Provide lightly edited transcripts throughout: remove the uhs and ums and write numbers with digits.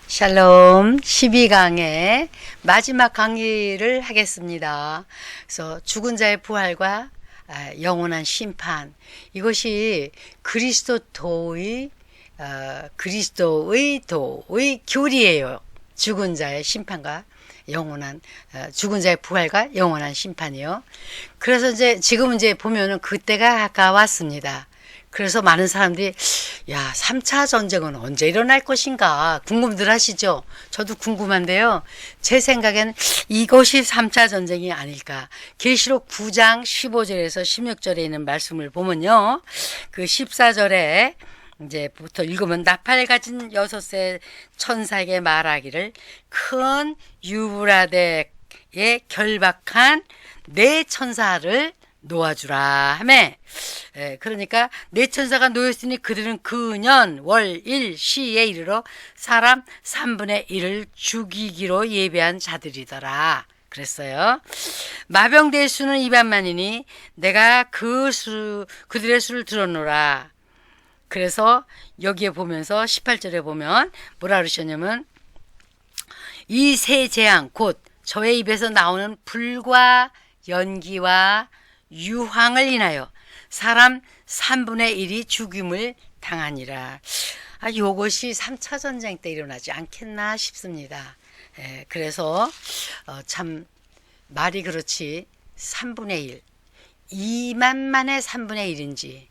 샬롬 12강의 마지막 강의를 하겠습니다. 그래서 죽은 자의 부활과 영원한 심판, 이것이 그리스도의 도의 교리예요. 죽은 자의 심판과 영원한 죽은 자의 부활과 영원한 심판이요. 그래서 지금 보면은 그때가 가까웠습니다. 그래서 많은 사람들이 3차 전쟁은 언제 일어날 것인가 궁금들 하시죠. 저도 궁금한데요. 제 생각엔 이것이 3차 전쟁이 아닐까. 계시록 9장 15절에서 16절에 있는 말씀을 보면요. 그 14절에 부터 읽으면 나팔 가진 6세 천사에게 말하기를 큰 유브라데에 결박한 네 천사를 놓아주라 하매, 그러니까 네 천사가 놓였으니 그들은 그년 월일 시에 이르러 사람 3분의 1을 죽이기로 예배한 자들이더라 그랬어요. 마병될 수는 2만만이니 내가 그들의 수를 들어놓으라. 그래서 여기에 보면서 18절에 보면 뭐라 그러셨냐면, 이 세 재앙 곧 저의 입에서 나오는 불과 연기와 유황을 인하여 사람 3분의 1이 죽임을 당하니라. 요것이 3차 전쟁 때 일어나지 않겠나 싶습니다. 그래서 참 말이 그렇지 3분의 1, 2만만의 3분의 1인지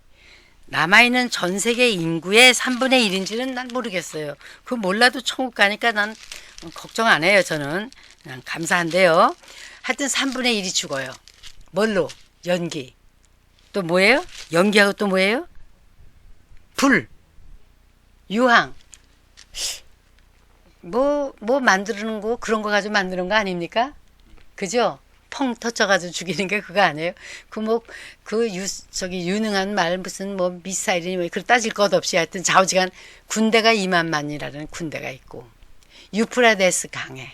남아있는 전 세계 인구의 3분의 1인지는 난 모르겠어요. 그거 몰라도 천국 가니까 난 걱정 안 해요. 저는 그냥 감사한데요. 하여튼 3분의 1이 죽어요. 뭘로? 연기. 또 뭐예요? 연기하고 또 뭐예요? 불, 유황. 뭐 만드는 거, 그런 거 가지고 만드는 거 아닙니까? 그죠? 펑 터쳐가지고 죽이는 게 그거 아니에요? 유능한 말, 무슨 미사일이니 그걸 따질 것 없이 하여튼 좌우지간 군대가 2만만이라는 군대가 있고, 유프라데스 강에.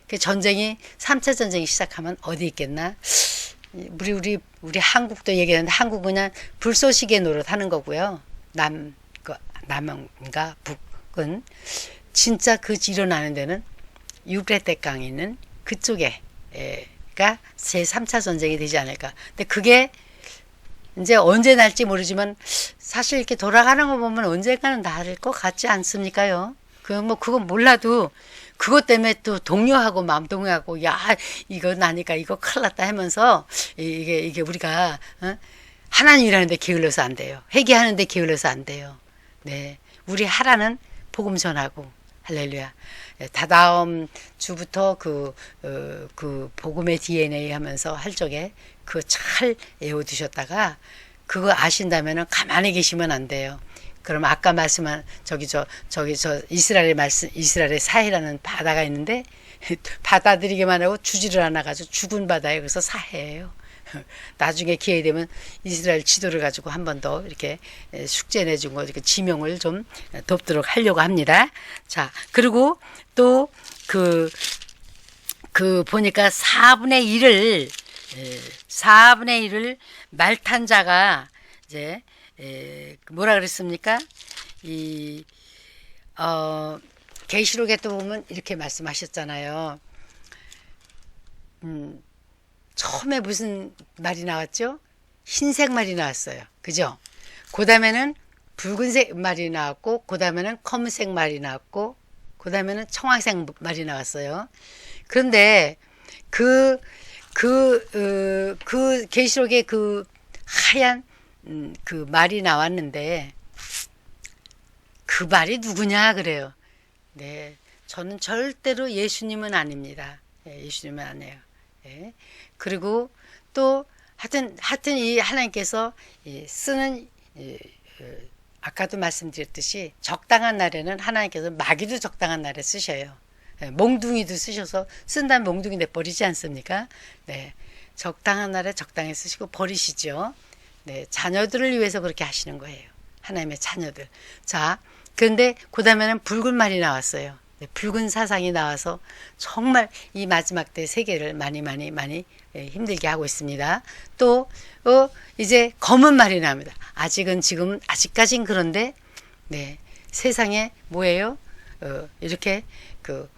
그 전쟁이, 3차 전쟁이 시작하면 어디 있겠나? 우리 한국도 얘기하는데, 한국은 그냥 불쏘시개 노릇 하는 거고요. 남과 북은 진짜 일어나는 데는 유프라데스 강에 있는 그쪽에 가 제3차 전쟁이 되지 않을까. 근데 그게 이제 언제 날지 모르지만 사실 이렇게 돌아가는 거 보면 언젠가는 날 것 같지 않습니까요? 그건 몰라도 그것 때문에 또 동요하고 마음 동요하고 이거 나니까 이거 큰일 났다 하면서 이게 우리가 하나님이라는데 게을러서 안 돼요. 회개하는데 게을러서 안 돼요. 네, 우리 하라는 복음 전하고 할렐루야. 다다음 주부터 그 복음의 DNA 하면서 할 적에 그거 잘 외워두셨다가 그거 아신다면은 가만히 계시면 안 돼요. 그럼 아까 말씀한 이스라엘의 사해라는 바다가 있는데 받아들이기만 하고 주지를 않아가지고 죽은 바다에 그래서 사해예요. 나중에 기회 되면 이스라엘 지도를 가지고 한 번 더 이렇게 숙제 내준 거 이렇게 지명을 좀 돕도록 하려고 합니다. 자, 그리고 또 보니까 4분의 1을 말탄 자가 이제 뭐라 그랬습니까? 계시록에 또 보면 이렇게 말씀하셨잖아요. 처음에 무슨 말이 나왔죠? 흰색 말이 나왔어요. 그죠? 그 다음에는 붉은색 말이 나왔고, 그 다음에는 검은색 말이 나왔고, 그 다음에는 청황색 말이 나왔어요. 그런데 계시록에 하얀 그 말이 나왔는데, 그 말이 누구냐 그래요. 네, 저는 절대로 예수님은 아닙니다. 예수님은 아니에요. 그리고 또 하여튼 이 하나님께서 쓰는 아까도 말씀드렸듯이 적당한 날에는 하나님께서 마귀도 적당한 날에 쓰셔요. 몽둥이도 쓰셔서 쓴다면 몽둥이 내버리지 않습니까? 네, 적당한 날에 적당히 쓰시고 버리시죠. 네, 자녀들을 위해서 그렇게 하시는 거예요. 하나님의 자녀들. 자, 그런데 그 다음에는 붉은 말이 나왔어요. 붉은 사상이 나와서 정말 이 마지막 때 세계를 많이 힘들게 하고 있습니다. 또 이제 검은 말이 나옵니다. 아직까진 그런데 네, 세상에 뭐예요? 이렇게 그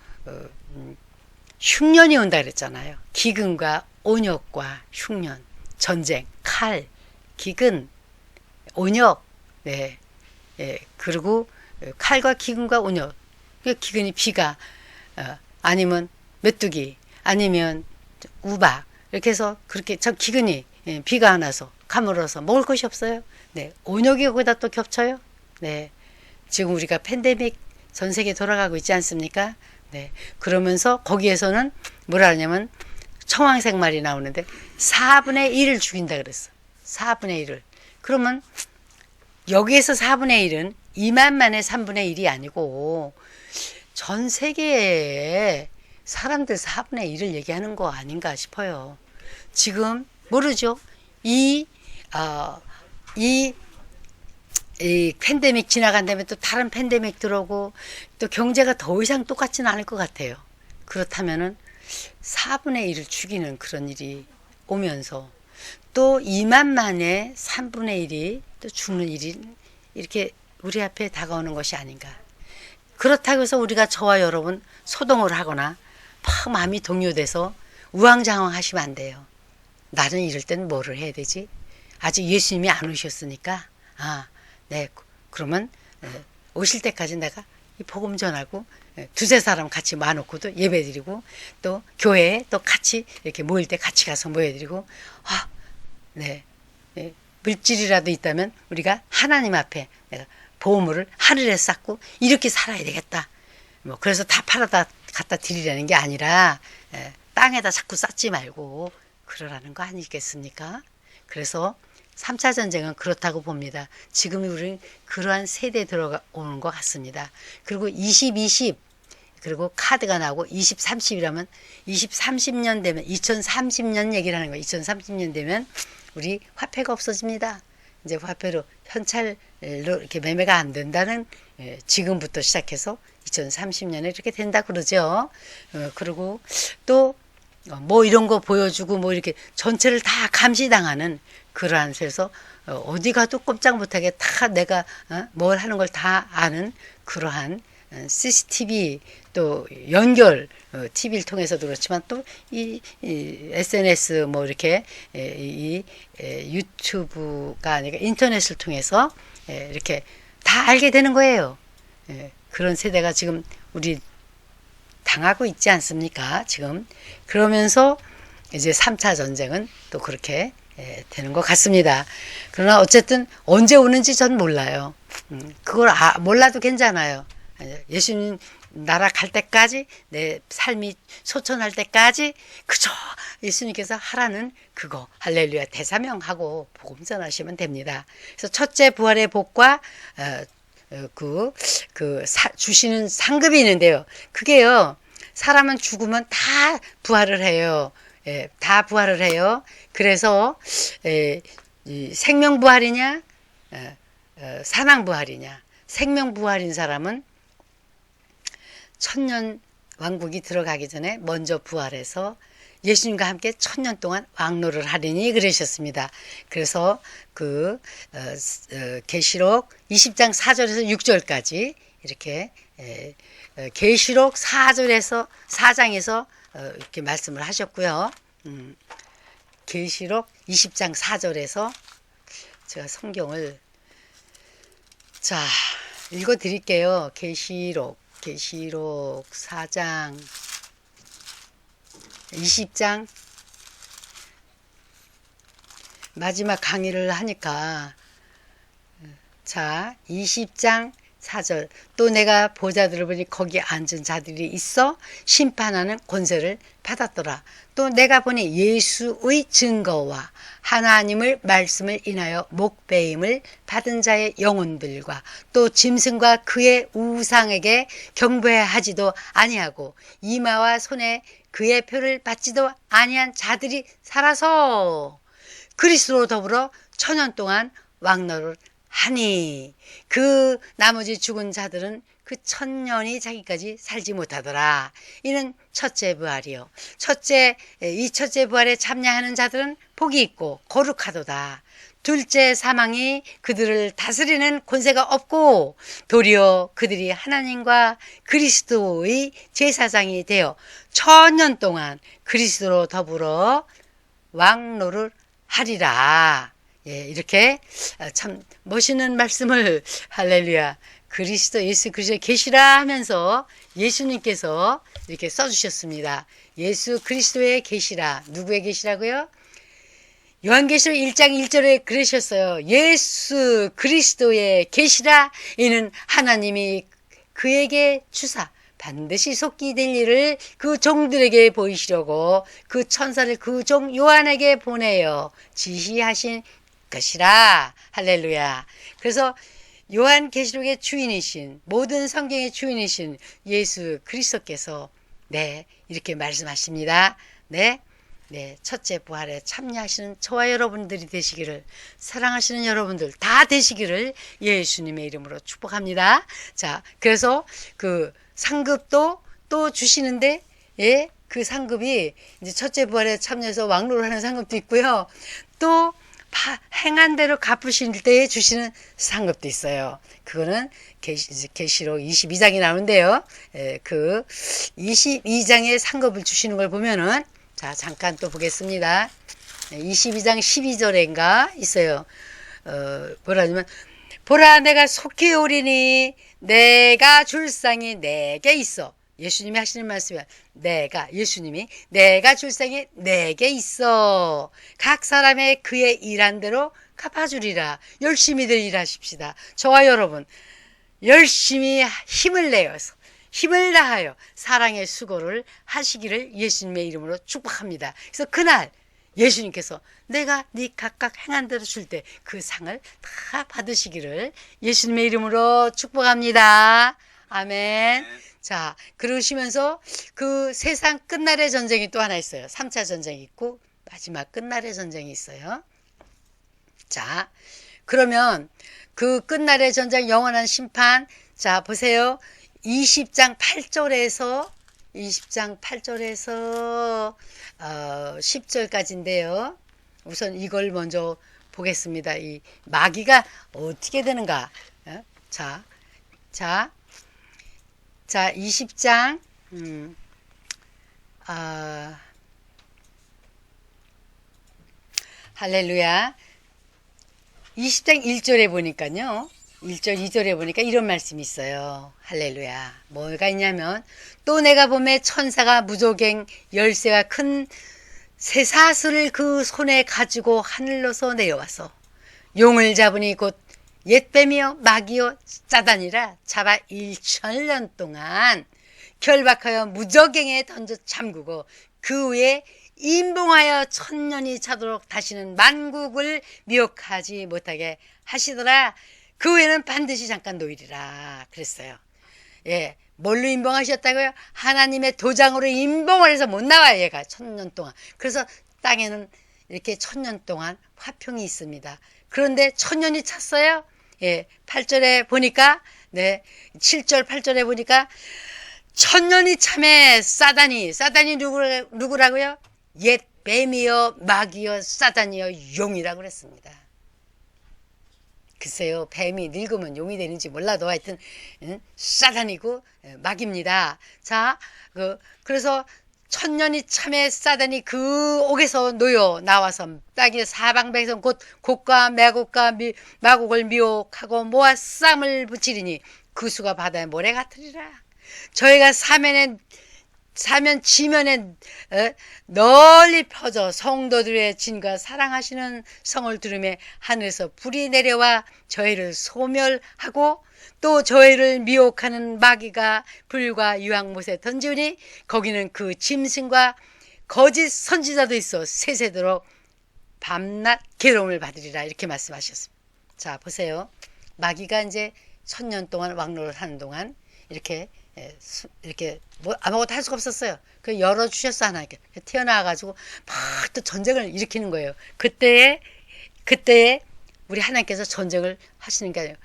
흉년이 온다 그랬잖아요. 기근과 온역과 흉년, 전쟁, 칼, 기근, 온역, 네, 예, 그리고 칼과 기근과 온역, 기근이 비가, 아니면 메뚜기, 아니면 우박, 이렇게 해서 그렇게 저 기근이 비가 안 와서 가물어서 먹을 것이 없어요. 네, 온역이 거기다 또 겹쳐요. 네, 지금 우리가 팬데믹 전 세계 돌아가고 있지 않습니까? 네, 그러면서 거기에서는 뭐라 하냐면 청황색말이 나오는데 4분의 1을 죽인다 그랬어. 4분의 1을. 그러면 여기에서 4분의 1은 2만만의 3분의 1이 아니고 전 세계에 사람들 4분의 1을 얘기하는 거 아닌가 싶어요. 지금 모르죠. 이 팬데믹 지나간 다음에 또 다른 팬데믹 들어오고 또 경제가 더 이상 똑같지는 않을 것 같아요. 그렇다면은 4분의 1을 죽이는 그런 일이 오면서 또 2만 만에 3분의 1이 또 죽는 일이 이렇게 우리 앞에 다가오는 것이 아닌가. 그렇다고 해서 우리가 저와 여러분 소동을 하거나 막 마음이 동요돼서 우왕좌왕 하시면 안 돼요. 나는 이럴 땐 뭐를 해야 되지? 아직 예수님이 안 오셨으니까 네, 그러면 오실 때까지 내가 이 복음 전하고 두세 사람 같이 모아놓고도 예배드리고 또 교회에 또 같이 이렇게 모일 때 같이 가서 모여드리고 네, 물질이라도 있다면 우리가 하나님 앞에 내가 보물을 하늘에 쌓고 이렇게 살아야 되겠다. 뭐 그래서 다 팔아다 갖다 드리라는 게 아니라 땅에다 자꾸 쌓지 말고 그러라는 거 아니겠습니까? 그래서 3차 전쟁은 그렇다고 봅니다. 지금 우리는 그러한 세대에 들어오는 것 같습니다. 그리고 20, 20 그리고 카드가 나오고 20, 30이라면 20, 30년 되면 2030년 얘기를 하는 거예요. 2030년 되면 우리 화폐가 없어집니다. 이제 화폐로 현찰로 이렇게 매매가 안 된다는 지금부터 시작해서 2030년에 이렇게 된다 그러죠. 그리고 또 뭐 이런 거 보여주고 뭐 이렇게 전체를 다 감시당하는 그러한 데서 어디 가도 꼼짝 못하게 다 내가 뭘 하는 걸 다 아는 그러한 CCTV 또 연결 TV를 통해서도 그렇지만 또 이 SNS 뭐 이렇게 이 유튜브가 아니라 인터넷을 통해서 이렇게 다 알게 되는 거예요. 그런 세대가 지금 우리 당하고 있지 않습니까? 지금 그러면서 이제 3차 전쟁은 또 그렇게 되는 것 같습니다. 그러나 어쨌든 언제 오는지 전 몰라요. 그걸 몰라도 괜찮아요. 예수님 나라 갈 때까지 내 삶이 소천할 때까지 그저 예수님께서 하라는 그거 할렐루야 대사명하고 복음 전하시면 됩니다. 그래서 첫째 부활의 복과 주시는 상급이 있는데요. 그게요, 사람은 죽으면 다 부활을 해요. 다 부활을 해요. 그래서 생명부활이냐, 사망부활이냐. 생명부활인 사람은 천년 왕국이 들어가기 전에 먼저 부활해서 예수님과 함께 1000년 동안 왕노를 하리니 그러셨습니다. 그래서 계시록 20장 4절에서 6절까지 이렇게 계시록 4장에서 이렇게 말씀을 하셨고요. 계시록 20장 4절에서 제가 성경을 읽어 드릴게요. 계시록 4장 20장 마지막 강의를 하니까 20장 4절 또 내가 보좌들을 보니 거기 앉은 자들이 있어 심판하는 권세를 받았더라. 또 내가 보니 예수의 증거와 하나님을 말씀을 인하여 목배임을 받은 자의 영혼들과 또 짐승과 그의 우상에게 경배하지도 아니하고 이마와 손에 그의 표를 받지도 아니한 자들이 살아서 그리스도로 더불어 1000년 동안 왕노를 하니 그 나머지 죽은 자들은 그 1000년이 자기까지 살지 못하더라. 이는 첫째 부활이요. 이 첫째 부활에 참여하는 자들은 복이 있고 거룩하도다. 둘째 사망이 그들을 다스리는 권세가 없고 도리어 그들이 하나님과 그리스도의 제사장이 되어 1000년 동안 그리스도로 더불어 왕노를 하리라. 예, 이렇게 참 멋있는 말씀을 할렐루야. 그리스도 예수 그리스도의 계시라 하면서 예수님께서 이렇게 써주셨습니다. 예수 그리스도의 계시라. 누구의 계시라고요? 요한계시록 1장 1절에 그러셨어요. 예수 그리스도의 계시라. 이는 하나님이 그에게 주사 반드시 속기 될 일을 그 종들에게 보이시려고 그 천사를 그 종 요한에게 보내어 지시하신 것이라. 할렐루야. 그래서 요한계시록의 주인이신, 모든 성경의 주인이신 예수 그리스도께서 이렇게 말씀하십니다. 첫째 부활에 참여하시는 저와 여러분들이 되시기를, 사랑하시는 여러분들 다 되시기를 예수님의 이름으로 축복합니다. 자, 그래서 그 상급도 또 주시는데, 그 상급이 이제 첫째 부활에 참여해서 왕노를 하는 상급도 있고요. 또 행한 대로 갚으실 때에 주시는 상급도 있어요. 그거는 계시록 22장이 나오는데요. 그 22장의 상급을 주시는 걸 보면은, 자, 잠깐 또 보겠습니다. 22장 12절인가 있어요. 뭐라 하냐면, 보라, 내가 속히 오리니 내가 줄 상이 내게 있어. 예수님이 하시는 말씀이야. 예수님이 내가 줄 상이 내게 있어. 각 사람의 그의 일한 대로 갚아주리라. 열심히들 일하십시다. 저와 여러분 열심히 힘을 내어서, 힘을 다하여 사랑의 수고를 하시기를 예수님의 이름으로 축복합니다. 그래서 그날 예수님께서 내가 네 각각 행한 대로 줄 때 그 상을 다 받으시기를 예수님의 이름으로 축복합니다. 아멘. 자, 그러시면서 그 세상 끝날의 전쟁이 또 하나 있어요. 3차 전쟁이 있고 마지막 끝날의 전쟁이 있어요. 자, 그러면 그 끝날의 전쟁, 영원한 심판, 자 보세요. 20장 8절에서 10절까지인데요. 우선 이걸 먼저 보겠습니다. 이 마귀가 어떻게 되는가. 자 20장 할렐루야. 20장 1절에 보니까요. 1절 2절에 보니까 이런 말씀이 있어요. 할렐루야. 뭐가 있냐면, 또 내가 보매 천사가 무조갱 열쇠가 큰 쇠사슬을 그 손에 가지고 하늘로서 내려와서 용을 잡으니 곧 옛뱀이요 마귀요 사단이라 잡아 1000년 동안 결박하여 무저갱에 던져 잠그고 그 후에 임봉하여 1000년이 차도록 다시는 만국을 미혹하지 못하게 하시더라. 그 후에는 반드시 잠깐 놓이리라 그랬어요. 뭘로 임봉하셨다고요? 하나님의 도장으로 임봉을 해서 못 나와요. 얘가 1000년 동안. 그래서 땅에는 이렇게 1000년 동안 화평이 있습니다. 그런데 1000년이 찼어요. 8절에 보니까 7절 8절에 보니까 1000년이 참에 사단이 누구라고요? 옛 뱀이여 마귀여 사단이여 용이라고 그랬습니다. 글쎄요, 뱀이 늙으면 용이 되는지 몰라도 하여튼 사단이고 마귀입니다. 자, 그래서 1000년이 참에 사단이 그 옥에서 놓여 나와서 땅의 사방백성 곧 곡과 매곡과 마곡을 미혹하고 모아 쌈을 붙이리니 그 수가 바다의 모래 같으리라. 저희가 사면 지면에 널리 퍼져 성도들의 진과 사랑하시는 성을 들으며 하늘에서 불이 내려와 저희를 소멸하고 또 저희를 미혹하는 마귀가 불과 유황못에 던지우니 거기는 그 짐승과 거짓 선지자도 있어 세세도록 밤낮 괴로움을 받으리라. 이렇게 말씀하셨습니다. 자, 보세요. 마귀가 이제 1000년 동안 왕노를 하는 동안 이렇게 뭐 아무것도 할 수가 없었어요. 그 열어주셨어 하나님께. 태어나가지고 막 또 전쟁을 일으키는 거예요. 그때에 우리 하나님께서 전쟁을 하시는 게 아니에요.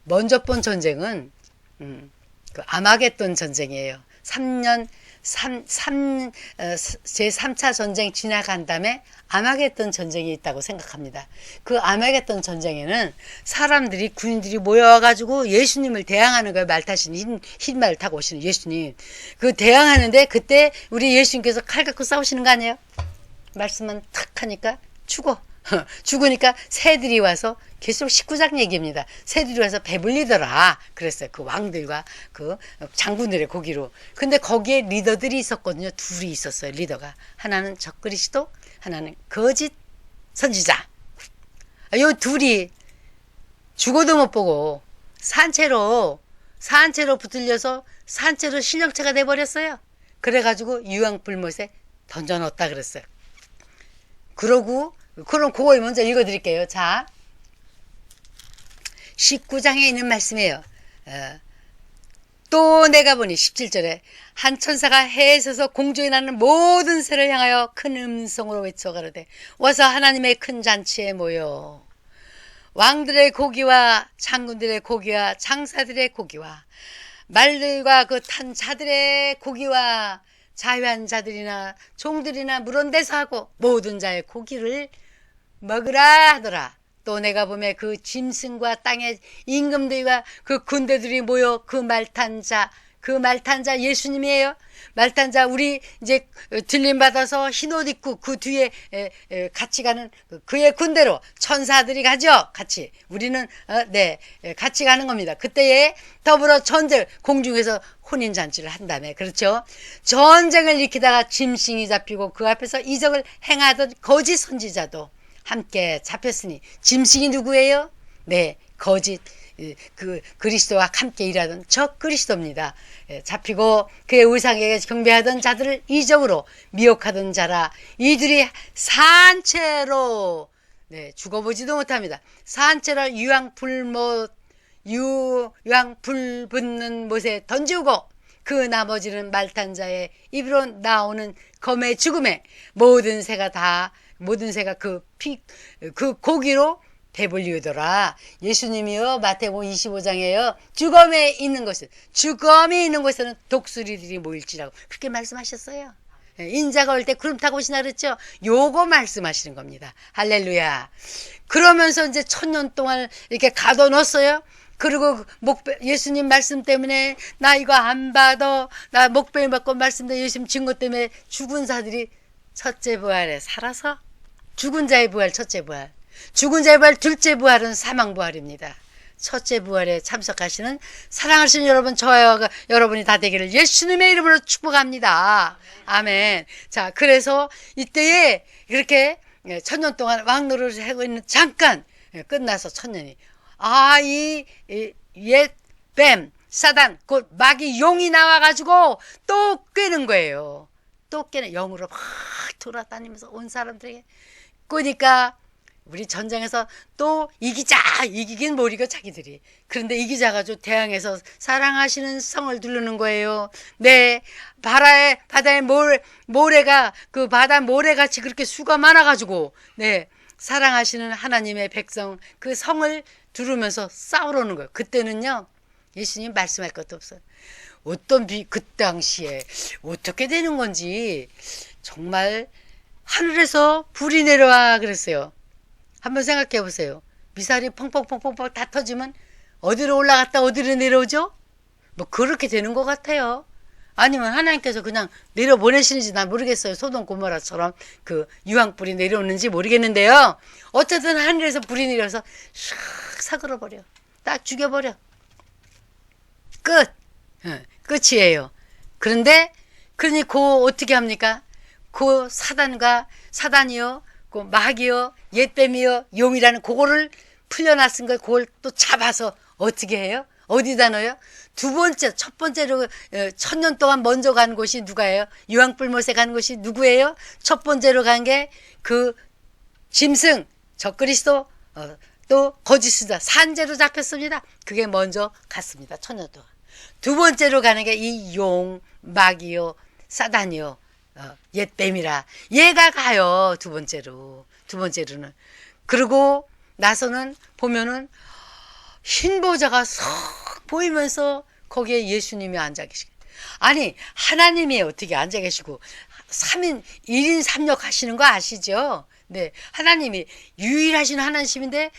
먼저 본 전쟁은 그 아마겟돈 전쟁이에요. 제3차 전쟁 지나간 다음에 아마겟돈 전쟁이 있다고 생각합니다. 그 아마겟돈 전쟁에는 사람들이 군인들이 모여가지고 예수님을 대항하는 거예요. 말 타신 흰 말 타고 오시는 예수님. 그 대항하는데 그때 우리 예수님께서 칼 갖고 싸우시는 거 아니에요? 말씀만 탁 하니까 죽어. 죽으니까 새들이 와서 계속 19장 얘기입니다. 새들이 와서 배불리더라 그랬어요. 그 왕들과 그 장군들의 고기로. 근데 거기에 리더들이 있었거든요. 둘이 있었어요. 리더가. 하나는 적그리스도, 하나는 거짓 선지자. 요 둘이 죽어도 못 보고 산채로 붙들려서 산채로 실력체가 돼버렸어요. 그래가지고 유황불못에 던져넣었다 그랬어요. 그러고 그럼 그거 먼저 읽어드릴게요. 자, 19장에 있는 말씀이에요. 또 내가 보니 17절에 한 천사가 해에 서서 공중에 나는 모든 새를 향하여 큰 음성으로 외쳐 가로되 와서 하나님의 큰 잔치에 모여 왕들의 고기와 장군들의 고기와 장사들의 고기와 말들과 그 탄 자들의 고기와 자유한 자들이나 종들이나 물은 데서 하고 모든 자의 고기를 먹으라 하더라. 또 내가 보매 그 짐승과 땅의 임금들과 그 군대들이 모여 그 말탄 자 예수님이에요. 말탄 자 우리 이제 들림 받아서 흰옷 입고 그 뒤에 같이 가는 그의 군대로 천사들이 가죠. 같이 우리는 같이 가는 겁니다. 그때에 더불어 전쟁 공중에서 혼인잔치를 한다며. 그렇죠. 전쟁을 일으키다가 짐승이 잡히고 그 앞에서 이적을 행하던 거짓 선지자도 함께 잡혔으니 짐승이 누구예요? 네, 거짓 그 그리스도와 함께 일하던 적 그리스도입니다. 잡히고 그의 우상에게 경배하던 자들을 이적으로 미혹하던 자라. 이들이 산채로 죽어보지도 못합니다. 산채로 유황불 붙는 못에 던지고 그 나머지는 말탄 자의 입으로 나오는 검의 죽음에 모든 새가 그 고기로 배불리우더라. 예수님이요 마태복음 25장에요 죽음이 있는 곳에는 독수리들이 모일지라고 그렇게 말씀하셨어요. 인자가 올 때 구름 타고 오시나 그랬죠. 요거 말씀하시는 겁니다. 할렐루야. 그러면서 이제 1000년 동안 이렇게 가둬놓았어요. 그리고 예수님 말씀 때문에 나 이거 안 받아, 나 목베임 받고 말씀대 예수님 증거 때문에 죽은 자들이 첫째 부활에 살아서 죽은 자의 부활, 첫째 부활. 죽은 자의 부활, 둘째 부활은 사망 부활입니다. 첫째 부활에 참석하시는 사랑하시는 여러분, 저와 여러분이 다 되기를 예수님의 이름으로 축복합니다. 아멘. 자, 그래서 이때에 그렇게 1000년 동안 왕노릇을 하고 있는 잠깐 끝나서 1000년이 이 옛 뱀, 사단, 곧 마귀 용이 나와가지고 또 꿰는 거예요. 또 깨는 영으로 막 돌아다니면서 온 사람들에게 끄니까 우리 전쟁에서 또 이기긴 못 이겨 자기들이. 그런데 이기자가지고 대항해서 사랑하시는 성을 두르는 거예요. 네, 바다에 모래가 그 바다 모래같이 그렇게 수가 많아가지고 사랑하시는 하나님의 백성 그 성을 두르면서 싸우러는 거예요. 그때는요 예수님 말씀할 것도 없어요. 그 당시에 어떻게 되는 건지 정말 하늘에서 불이 내려와 그랬어요. 한번 생각해 보세요. 미사일이 펑펑펑펑 다 터지면 어디로 올라갔다 어디로 내려오죠? 뭐 그렇게 되는 것 같아요. 아니면 하나님께서 그냥 내려보내시는지 난 모르겠어요. 소돔 고모라처럼 그 유황불이 내려오는지 모르겠는데요. 어쨌든 하늘에서 불이 내려서 샥 사그러버려. 딱 죽여버려. 끝이에요. 그러니 어떻게 합니까? 사단이요, 그 마귀요, 옛뱀이요, 용이라는 그거를 풀려났은 걸 그걸 또 잡아서 어떻게 해요? 어디다 넣어요? 첫 번째로 1000년 동안 먼저 간 곳이 누가예요? 유황불못에 간 곳이 누구예요? 첫 번째로 간 게 그 짐승, 적그리스도, 또 거짓수자, 산재로 잡혔습니다. 그게 먼저 갔습니다. 1000년 동안. 두 번째로 가는 게 이 용, 마귀요, 사단이요, 옛뱀이라. 얘가 가요. 두 번째로는. 그리고 나서는 보면은 흰 보좌가 싹 보이면서 거기에 예수님이 앉아 계시고 아니, 하나님이 어떻게 앉아 계시고 3인 1인 3역 하시는 거 아시죠? 네, 하나님이 유일하신 하나님인데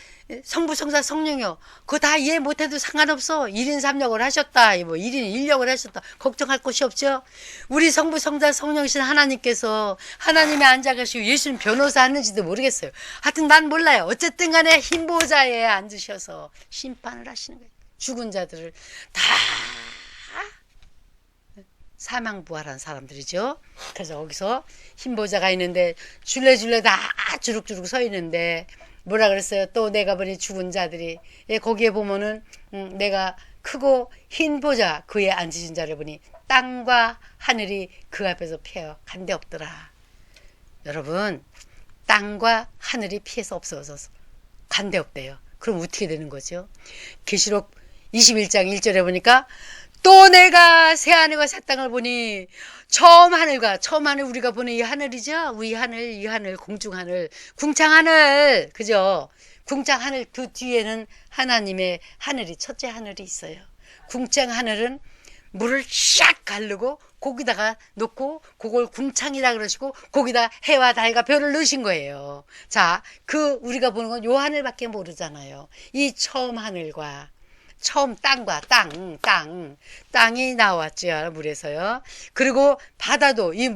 성부, 성자, 성령이요. 그거 다 이해 못해도 상관없어. 1인 3역을 하셨다. 뭐 1인 1역을 하셨다. 걱정할 것이 없죠. 우리 성부, 성자, 성령이신 하나님께서 하나님이 앉아 계시고 예수님 변호사 하는지도 모르겠어요. 하여튼 난 몰라요. 어쨌든 간에 흰 보좌에 앉으셔서 심판을 하시는 거예요. 죽은 자들을 다 사망부활한 사람들이죠. 그래서 거기서 흰보자가 있는데 줄레줄레 다 주룩주룩 서 있는데 뭐라 그랬어요? 또 내가 보니 죽은 자들이 거기에 보면은 내가 크고 흰보자 그에 앉으신 자를 보니 땅과 하늘이 그 앞에서 피하여 간데 없더라. 여러분, 땅과 하늘이 피해서 없어져서 간데 없대요. 그럼 어떻게 되는 거죠? 계시록 21장 1절에 보니까 또 내가 새하늘과 새 땅을 보니 처음 하늘 우리가 보는 이 하늘이죠. 이 하늘 공중하늘 궁창하늘 그죠? 궁창하늘 그 뒤에는 하나님의 하늘이 첫째 하늘이 있어요. 궁창하늘은 물을 샥 가르고 거기다가 놓고 그걸 궁창이라 그러시고 거기다 해와 달과 별을 넣으신 거예요. 자, 그 우리가 보는 건 요 하늘밖에 모르잖아요. 이 처음 하늘과 처음 땅과 땅이 나왔죠. 물에서요. 그리고 바다도 이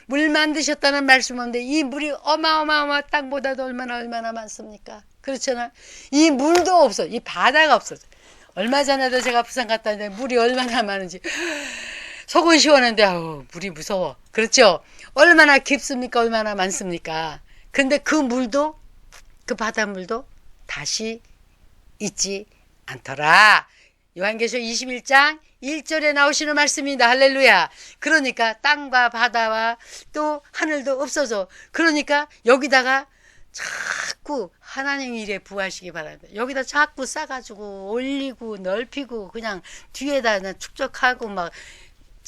물 만드셨다는 말씀인데 이 물이 어마어마어마 땅보다도 얼마나 많습니까? 그렇잖아요. 이 물도 없어. 이 바다가 없어져. 얼마 전에도 제가 부산 갔다 왔는데 물이 얼마나 많은지 속은 시원한데 아우 물이 무서워. 그렇죠? 얼마나 깊습니까? 얼마나 많습니까? 근데 그 물도 그 바닷물도 다시 있지 않더라. 요한계시록 21장 1절에 나오시는 말씀입니다. 할렐루야. 그러니까 땅과 바다와 또 하늘도 없어져. 그러니까 여기다가 자꾸 하나님 일에 부하시기 바랍니다. 여기다 자꾸 싸가지고 올리고 넓히고 그냥 뒤에다 축적하고 막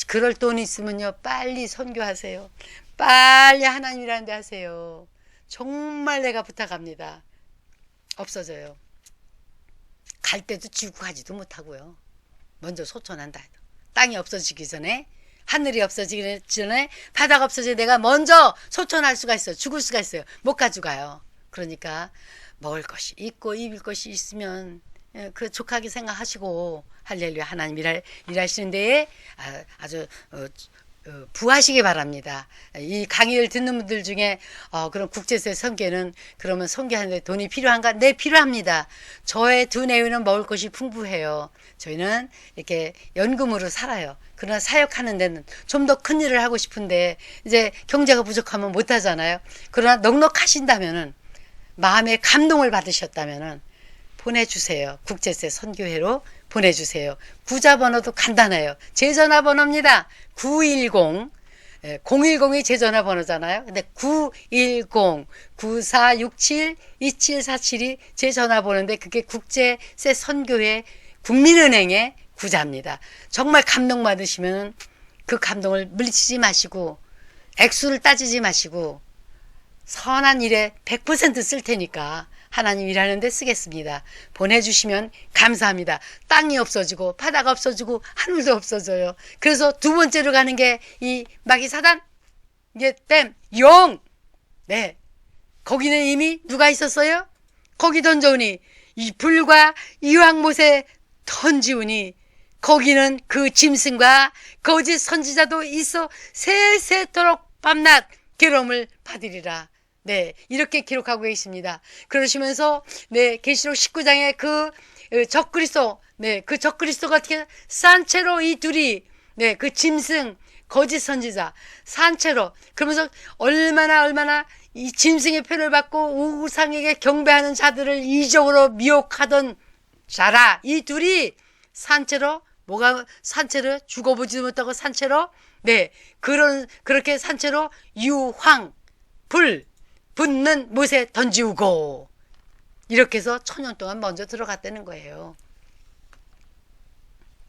그럴 돈 있으면요 빨리 선교하세요. 빨리 하나님이라는 데 하세요. 정말 내가 부탁합니다. 없어져요. 갈 때도 지고 가지도 못하고요. 먼저 소천한다. 땅이 없어지기 전에 하늘이 없어지기 전에 바다가 없어지기 전에 내가 먼저 소천할 수가 있어요. 죽을 수가 있어요. 못 가져가요. 그러니까 먹을 것이 있고 입을 것이 있으면 그 족하게 생각하시고 할렐루야 하나님 일하시는 데에 아주 부하시기 바랍니다. 이 강의를 듣는 분들 중에 그럼 국제세 선교는 그러면 선교하는데 돈이 필요한가? 네, 필요합니다. 저의 두 내외는 먹을 것이 풍부해요. 저희는 이렇게 연금으로 살아요. 그러나 사역하는 데는 좀 더 큰 일을 하고 싶은데 이제 경제가 부족하면 못 하잖아요. 그러나 넉넉하신다면은 마음에 감동을 받으셨다면은 보내주세요. 국제세 선교회로 보내주세요. 구자번호도 간단해요. 제 전화번호입니다. 910 010이 제 전화번호잖아요. 근데 910-9467-2747이 제 전화번호인데 그게 국제세 선교회 국민은행의 구자입니다. 정말 감동받으시면 그 감동을 물리치지 마시고 액수를 따지지 마시고 선한 일에 100% 쓸 테니까 하나님 일하는 데 쓰겠습니다. 보내주시면 감사합니다. 땅이 없어지고 바다가 없어지고 하늘도 없어져요. 그래서 두 번째로 가는 게 이 마귀사단 이게 영. 네, 거기는 이미 누가 있었어요? 거기 던져오니 이 불과 이왕못에 던지우니 거기는 그 짐승과 거짓 선지자도 있어 세세토록 밤낮 괴로움을 받으리라. 네, 이렇게 기록하고 계십니다. 그러시면서 네, 계시록 19장에 그 적그리스도, 네, 그 적그리스도가 어떻게 산채로 이 둘이 네, 그 짐승 거짓 선지자 산채로 그러면서 얼마나 이 짐승의 표를 받고 우상에게 경배하는 자들을 이적으로 미혹하던 자라. 이 둘이 산채로 뭐가 산채로 죽어보지도 못하고 산채로 네, 그렇게 산채로 유황 불 붙는 못에 던지우고 이렇게 해서 1000년 동안 먼저 들어갔다는 거예요.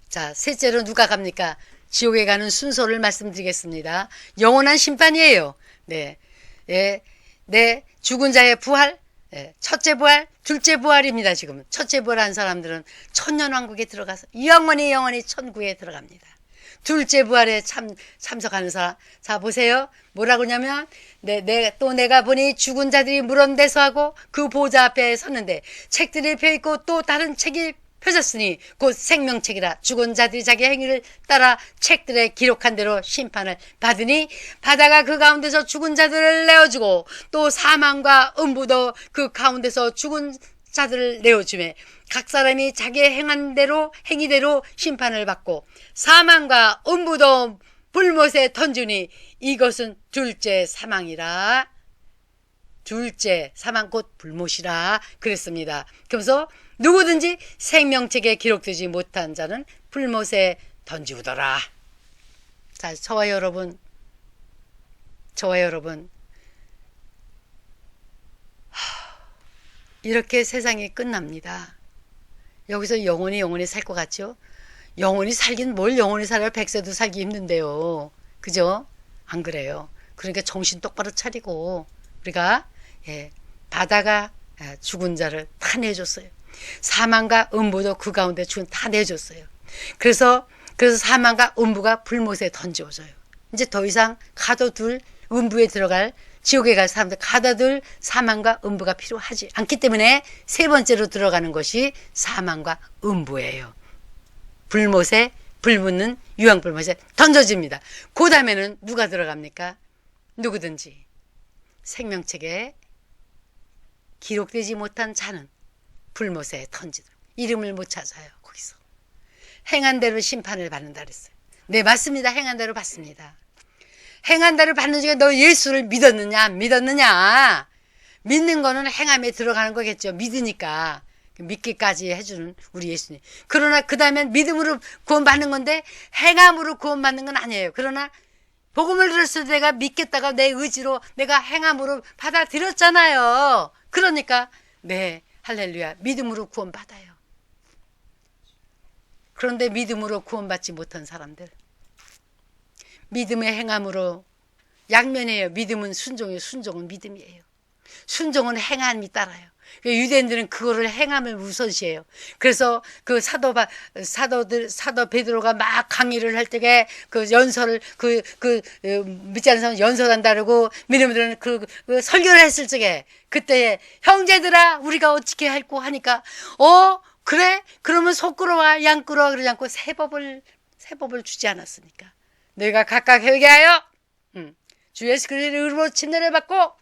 자, 셋째로 누가 갑니까? 지옥에 가는 순서를 말씀드리겠습니다. 영원한 심판이에요. 네, 네, 죽은 자의 부활, 네, 첫째 부활, 둘째 부활입니다. 지금 첫째 부활한 사람들은 천년왕국에 들어가서 영원히 천국에 들어갑니다. 둘째 부활에 참석하는 사람. 자, 보세요. 뭐라고 하냐면, 또 내가 보니 죽은 자들이 물원대서 하고 그 보좌 앞에 섰는데 책들이 펴있고 또 다른 책이 펴졌으니 곧 생명책이라. 죽은 자들이 자기 행위를 따라 책들에 기록한 대로 심판을 받으니 바다가 그 가운데서 죽은 자들을 내어주고 또 사망과 음부도 그 가운데서 죽은 자들을 내어주매 각 사람이 자기의 행위대로 심판을 받고 사망과 음부도 불못에 던지니 이것은 둘째 사망이라. 둘째 사망 곧 불못이라 그랬습니다. 그래서 누구든지 생명책에 기록되지 못한 자는 불못에 던지우더라. 자, 저와 여러분 이렇게 세상이 끝납니다. 여기서 영원히 살 것 같죠? 영원히 살긴 뭘 영원히 살아요. 100세도 살기 힘든데요. 그죠? 안 그래요. 그러니까 정신 똑바로 차리고 우리가 바다가 죽은 자를 다 내줬어요. 사망과 음부도 그 가운데 죽은 다 내줬어요. 그래서 사망과 음부가 불못에 던져져요. 이제 더 이상 가둬둘 음부에 들어갈 지옥에 갈 사람들 가둬둘 사망과 음부가 필요하지 않기 때문에 세 번째로 들어가는 것이 사망과 음부예요. 불못에 불붙는 유황불못에 던져집니다. 그 다음에는 누가 들어갑니까? 누구든지 생명책에 기록되지 못한 자는 불못에 던지도록. 이름을 못 찾아요. 거기서 행한 대로 심판을 받는다 그랬어요. 네, 맞습니다. 행한 대로 받습니다. 행한 대로 받는 중에 너 예수를 믿었느냐 안 믿었느냐. 믿는 거는 행함에 들어가는 거겠죠. 믿으니까 믿기까지 해주는 우리 예수님. 그러나 그 다음에 믿음으로 구원받는 건데 행함으로 구원받는 건 아니에요. 그러나 복음을 들었을 때 내가 믿겠다가 내 의지로 내가 행함으로 받아들였잖아요. 그러니까 네, 할렐루야, 믿음으로 구원받아요. 그런데 믿음으로 구원받지 못한 사람들, 믿음의 행함으로 양면이에요. 믿음은 순종이에요. 순종은 믿음이에요. 순종은 행함이 따라요. 유대인들은 그거를 행함을 우선시해요. 그래서 그 사도 베드로가 막 강의를 할 때에 그 연설을 믿지 않는 사람 연설한다 그러고 믿음들은 그 설교를 했을 적에 그때 형제들아 우리가 어떻게 할꼬 하니까 그래? 그러면 소 끌어와 양 끌어와 그러지 않고 새 법을 주지 않았으니까 너희가 각각 회개하여 주 예수 그리스도의 이름으로 침례를 받고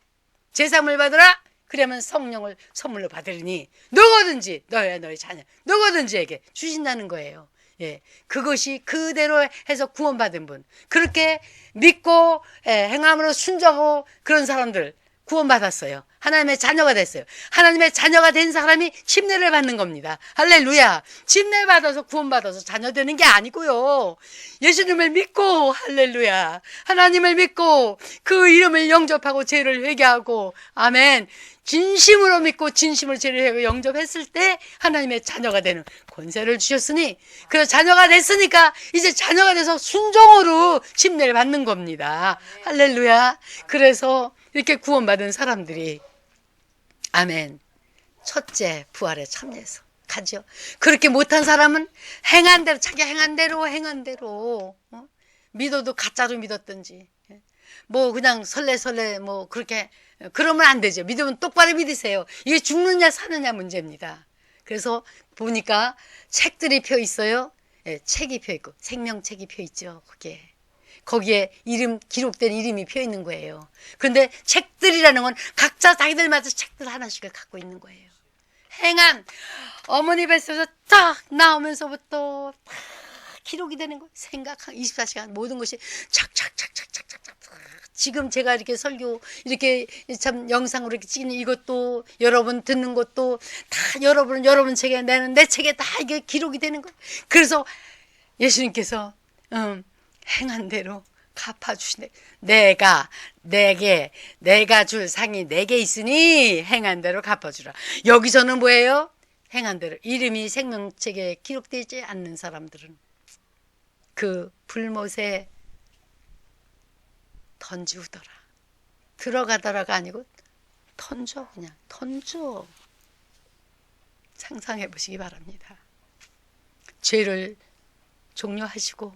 제사함을 받으라. 그러면 성령을 선물로 받으리니 누구든지 너희 자녀 누구든지에게 주신다는 거예요. 예, 그것이 그대로 해서 구원받은 분, 그렇게 믿고 행함으로 순종하고 그런 사람들 구원받았어요. 하나님의 자녀가 됐어요. 하나님의 자녀가 된 사람이 침례를 받는 겁니다. 할렐루야. 침례 받아서 구원받아서 자녀 되는 게 아니고요. 예수님을 믿고 할렐루야. 하나님을 믿고 그 이름을 영접하고 죄를 회개하고 아멘. 진심으로 믿고 진심으로 죄를 회개하고 영접했을 때 하나님의 자녀가 되는 권세를 주셨으니 그래서 자녀가 됐으니까 이제 자녀가 돼서 순종으로 침례를 받는 겁니다. 할렐루야. 그래서 이렇게 구원받은 사람들이 아멘. 첫째 부활에 참여해서 가죠. 그렇게 못한 사람은 행한 대로 자기 행한 대로 믿어도 가짜로 믿었든지 뭐 그냥 설레 뭐 그렇게 그러면 안 되죠. 믿으면 똑바로 믿으세요. 이게 죽느냐 사느냐 문제입니다. 그래서 보니까 책들이 펴 있어요. 책이 펴 있고 생명책이 펴 있죠. 거기에 기록된 이름이 펴 있는 거예요. 그런데 책들이라는 건 각자 자기들마다 책들 하나씩을 갖고 있는 거예요. 행한 어머니 뱃속에서 딱 나오면서부터 딱 기록이 되는 거예요. 생각한 24시간 모든 것이 착착착착착착착. 지금 제가 이렇게 설교 이렇게 참 영상으로 이렇게 찍는 이것도 여러분 듣는 것도 다 여러분 책에 내 책에 다 이게 기록이 되는 거예요. 그래서 예수님께서 행한 대로 갚아주시네. 내가 줄 상이 내게 있으니 행한 대로 갚아주라. 여기서는 뭐예요? 행한 대로. 이름이 생명책에 기록되지 않는 사람들은 그 불못에 던지우더라. 들어가더라가 아니고 그냥 던져. 상상해 보시기 바랍니다. 죄를 종료하시고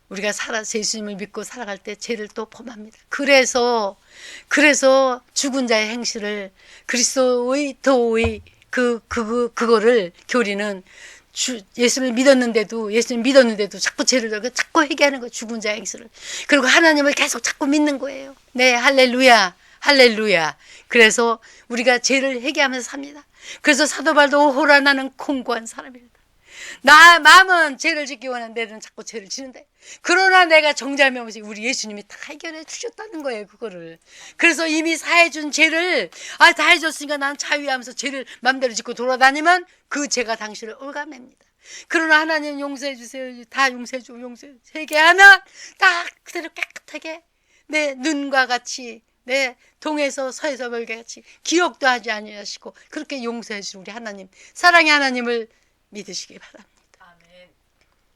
우리가 예수님을 믿고 살아갈 때 죄를 또 범합니다. 그래서 죽은 자의 행실을 그리스도의 도의 그거를 교리는 예수님 믿었는데도 자꾸 죄를 져서 자꾸 회개하는 거예요. 죽은 자의 행실을. 그리고 하나님을 계속 자꾸 믿는 거예요. 네, 할렐루야. 할렐루야. 그래서 우리가 죄를 회개하면서 삽니다. 그래서 사도 바울도 오호라 나는 공고한 사람이다. 나 마음은 죄를 짓기 원하는데 내는 자꾸 죄를 지는데, 그러나 내가 정죄하면서 우리 예수님이 다 해결해 주셨다는 거예요. 그거를. 그래서 이미 사해준 죄를 다 해줬으니까 난 자유하면서 죄를 마음대로 짓고 돌아다니면 그 죄가 당신을 올가맵니다. 그러나 하나님 용서해 주세요. 다 용서해 주고 회개하면 딱 그대로 깨끗하게 내 눈과 같이 내 동에서 서에서 멀게같이 기억도 하지 아니하시고 그렇게 용서해 주신 우리 하나님, 사랑의 하나님을 믿으시기 바랍니다. 아멘.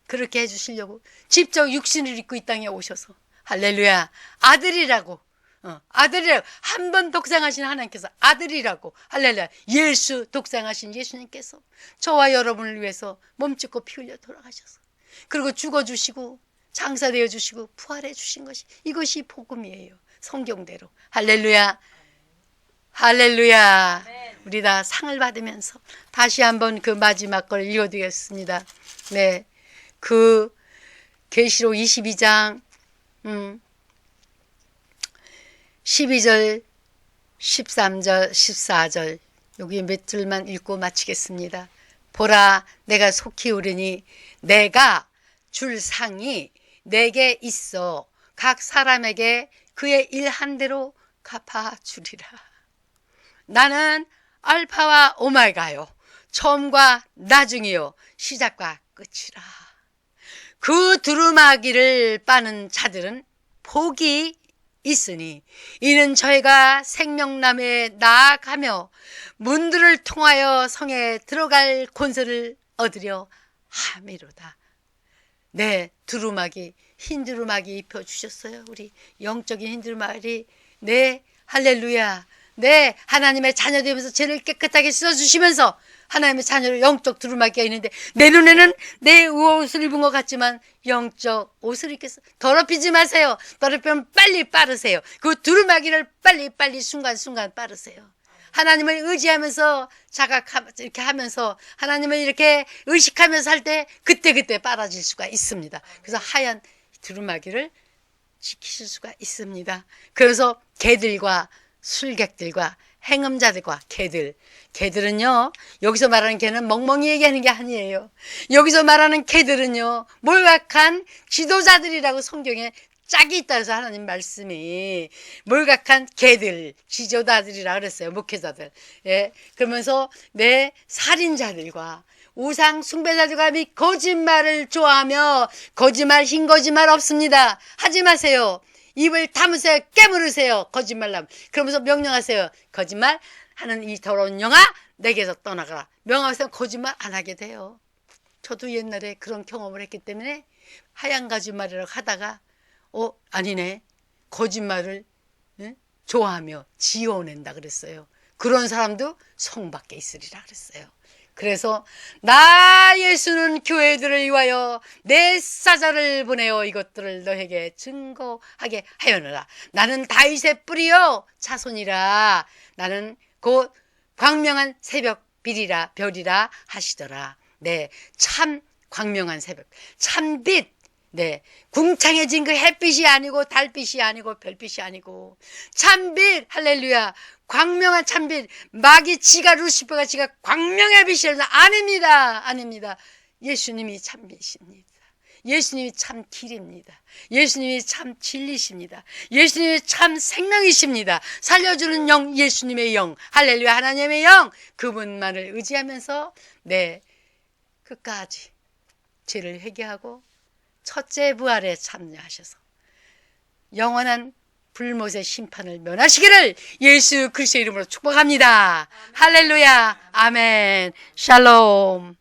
그렇게 해주시려고 직접 육신을 입고 이 땅에 오셔서 할렐루야 아들이라고 한 번 독생하신 하나님께서 아들이라고 할렐루야 예수 독생하신 예수님께서 저와 여러분을 위해서 몸짓고 피 흘려 돌아가셔서 그리고 죽어주시고 장사되어 주시고 부활해 주신 것이 이것이 복음이에요. 성경대로 할렐루야 할렐루야. 우리 다 상을 받으면서 다시 한번 그 마지막 걸 읽어드리겠습니다. 네, 그 계시록 22장 12절 13절 14절 여기 몇 줄만 읽고 마치겠습니다. 보라 내가 속히 오르니 내가 줄 상이 내게 있어 각 사람에게 그의 일 한 대로 갚아주리라. 나는 알파와 오메가요 처음과 나중이요 시작과 끝이라. 그 두루마기를 빠는 자들은 복이 있으니 이는 저희가 생명나무에 나아가며 문들을 통하여 성에 들어갈 권세를 얻으려 함이로다. 네, 두루마기 흰 두루마기 입혀주셨어요. 우리 영적인 흰 두루마기. 네, 할렐루야. 네, 하나님의 자녀 되면서 죄를 깨끗하게 씻어주시면서 하나님의 자녀를 영적 두루마기가 있는데 내 눈에는 내 옷을 입은 것 같지만 영적 옷을 입겠어. 더럽히지 마세요. 더럽히면 빨리 빠르세요. 그 두루마기를 빨리 순간순간 빠르세요. 하나님을 의지하면서 이렇게 하면서 하나님을 이렇게 의식하면서 할 때 그때 빨아질 수가 있습니다. 그래서 하얀 두루마기를 지키실 수가 있습니다. 그래서 개들과 술객들과 행음자들과 개들은요 여기서 말하는 개는 멍멍이 얘기하는 게 아니에요. 여기서 말하는 개들은요 몰각한 지도자들이라고 성경에 짝이 있다 해서 하나님 말씀이 몰각한 개들 지도자들이라 그랬어요. 목회자들. 예, 그러면서 내 살인자들과 우상 숭배자들과 및 거짓말을 좋아하며 흰 거짓말 없습니다. 하지 마세요. 입을 다무세요. 깨물으세요. 거짓말남. 그러면서 명령하세요. 거짓말 하는 이 더러운 영아 내게서 떠나가라. 명하면서 거짓말 안 하게 돼요. 저도 옛날에 그런 경험을 했기 때문에 하얀 거짓말이라고 하다가 아니네. 거짓말을 좋아하며 지어낸다 그랬어요. 그런 사람도 성 밖에 있으리라 그랬어요. 그래서 나 예수는 교회들을 위하여 내 사자를 보내어 이것들을 너에게 증거하게 하여노라. 나는 다윗의 뿌리요 자손이라. 나는 곧 광명한 새벽 별이라 하시더라. 네, 참 광명한 새벽, 참 빛. 네, 궁창해진 그 햇빛이 아니고 달빛이 아니고 별빛이 아니고 참빛. 할렐루야. 광명한 참빛. 마귀 루시퍼가 지가 광명의 빛이라서 아닙니다. 예수님이 참빛입니다. 예수님이 참 길입니다. 예수님이 참 진리십니다. 예수님이 참 생명이십니다. 살려주는 영, 예수님의 영, 할렐루야, 하나님의 영, 그분만을 의지하면서 네, 끝까지 죄를 회개하고 첫째 부활에 참여하셔서 영원한 불못의 심판을 면하시기를 예수 그리스도의 이름으로 축복합니다. 할렐루야. 아멘. 샬롬.